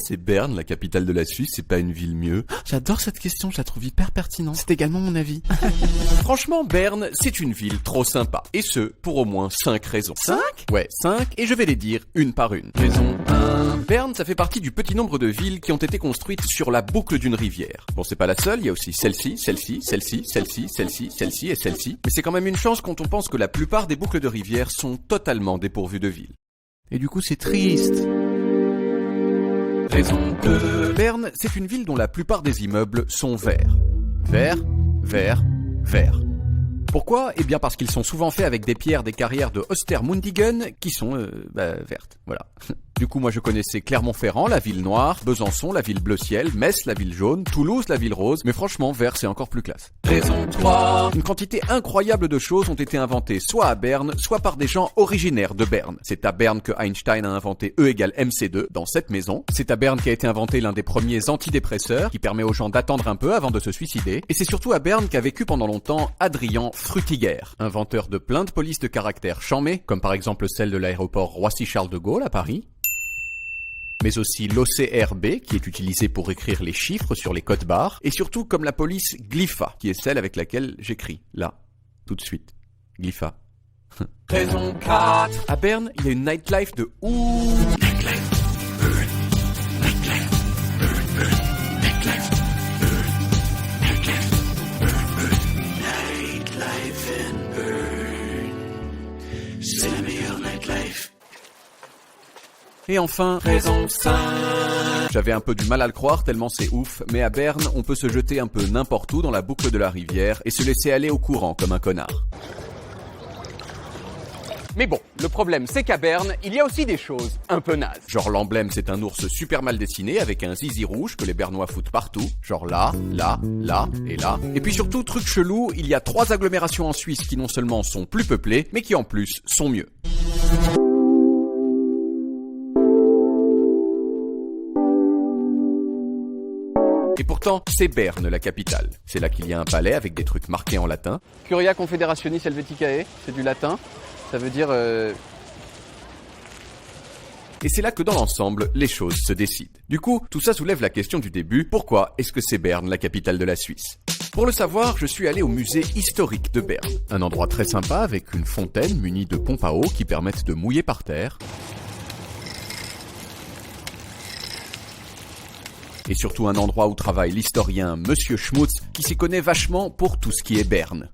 c'est Berne, la capitale de la Suisse, c'est pas une ville mieux? J'adore cette question, je la trouve hyper pertinente. C'est également mon avis. Franchement, Berne, c'est une ville trop sympa. Et ce, pour au moins 5 raisons. 5? Ouais, 5, et je vais les dire une par une. Raison 1. Berne, ça fait partie du petit nombre de villes qui ont été construites sur la boucle d'une rivière. Bon, c'est pas la seule, il y a aussi celle-ci, celle-ci, celle-ci, celle-ci, celle-ci, celle-ci et celle-ci. Mais c'est quand même une chance quand on pense que la plupart des boucles de rivières sont totalement dépourvues de villes. Et du coup, c'est triste. Raison 2. Berne, c'est une ville dont la plupart des immeubles sont verts. Vert, vert, vert. Pourquoi? Eh bien parce qu'ils sont souvent faits avec des pierres des carrières de Ostermundigen qui sont, vertes. Voilà. Du coup, moi je connaissais Clermont-Ferrand, la ville noire, Besançon, la ville bleu ciel, Metz, la ville jaune, Toulouse, la ville rose, mais franchement, vert c'est encore plus classe. Raison 3. Une quantité incroyable de choses ont été inventées soit à Berne, soit par des gens originaires de Berne. C'est à Berne que Einstein a inventé E = MC2 dans cette maison. C'est à Berne qu'a été inventé l'un des premiers antidépresseurs qui permet aux gens d'attendre un peu avant de se suicider. Et c'est surtout à Berne qu'a vécu pendant longtemps Adrien Frutiger, inventeur de plein de polices de caractère chamées, comme par exemple celle de l'aéroport Roissy-Charles de Gaulle à Paris. Mais aussi l'OCRB, qui est utilisé pour écrire les chiffres sur les codes barres, et surtout comme la police Glypha, qui est celle avec laquelle j'écris, là, tout de suite. Glypha. Raison 4. À Berne, il y a une nightlife de ouf. C'est la meilleure nightlife. Et enfin, raison 5. J'avais un peu du mal à le croire tellement c'est ouf, mais à Berne, on peut se jeter un peu n'importe où dans la boucle de la rivière et se laisser aller au courant comme un connard. Mais bon, le problème c'est qu'à Berne, il y a aussi des choses un peu nazes. Genre l'emblème c'est un ours super mal dessiné avec un zizi rouge que les Bernois foutent partout. Genre là, là, là et là. Et puis surtout, truc chelou, il y a 3 agglomérations en Suisse qui non seulement sont plus peuplées, mais qui en plus sont mieux. Et pourtant, c'est Berne la capitale. C'est là qu'il y a un palais avec des trucs marqués en latin. Curia Confederationis Helveticae, c'est du latin. Ça veut dire... Et c'est là que dans l'ensemble, les choses se décident. Du coup, tout ça soulève la question du début, pourquoi est-ce que c'est Berne la capitale de la Suisse? Pour le savoir, je suis allé au musée historique de Berne. Un endroit très sympa avec une fontaine munie de pompes à eau qui permettent de mouiller par terre. Et surtout un endroit où travaille l'historien Monsieur Schmutz, qui s'y connaît vachement pour tout ce qui est Berne.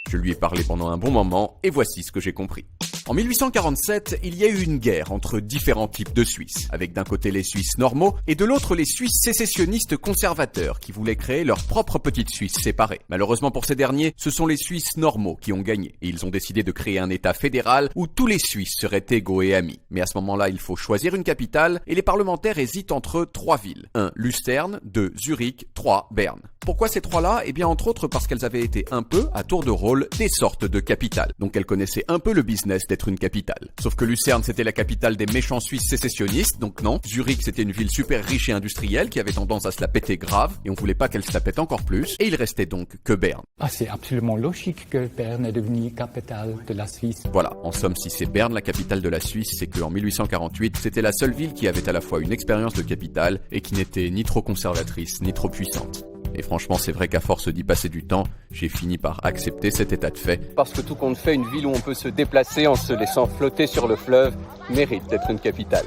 Je lui ai parlé pendant un bon moment, et voici ce que j'ai compris. En 1847, il y a eu une guerre entre différents types de Suisses, avec d'un côté les Suisses normaux, et de l'autre les Suisses sécessionnistes conservateurs, qui voulaient créer leur propre petite Suisse séparée. Malheureusement pour ces derniers, ce sont les Suisses normaux qui ont gagné, et ils ont décidé de créer un État fédéral où tous les Suisses seraient égaux et amis. Mais à ce moment-là, il faut choisir une capitale, et les parlementaires hésitent entre 3 villes. 1. Lucerne, 2. Zurich, 3. Berne. Pourquoi ces 3-là? Eh bien entre autres parce qu'elles avaient été un peu, à tour de rôle, des sortes de capitales. Donc elles connaissaient un peu le business d'être une capitale. Sauf que Lucerne c'était la capitale des méchants Suisses sécessionnistes, donc non. Zurich c'était une ville super riche et industrielle qui avait tendance à se la péter grave, et on voulait pas qu'elle se la pète encore plus, et il restait donc que Berne. Ah, c'est absolument logique que Berne est devenue capitale de la Suisse. Voilà, en somme, si c'est Berne la capitale de la Suisse, c'est qu'en 1848, c'était la seule ville qui avait à la fois une expérience de capitale et qui n'était ni trop conservatrice, ni trop puissante. Et franchement, c'est vrai qu'à force d'y passer du temps, j'ai fini par accepter cet état de fait. Parce que tout compte fait, une ville où on peut se déplacer en se laissant flotter sur le fleuve mérite d'être une capitale.